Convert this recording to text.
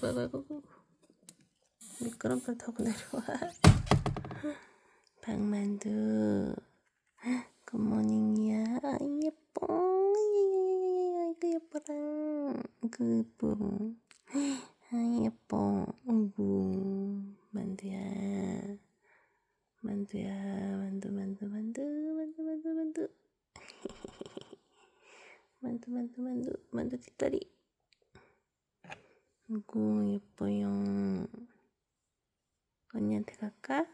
아이고. 미끄럼틀 타고 내려와. 박만두. 굿모닝이야. 아이, 예뻐. 아이고, 예뻐라. 아이고, 예뻐. 아이, 예뻐. 아이고, 만두야. 만두. 만두 뒷다리. 아이고, 예뻐요. 언니한테 갈까?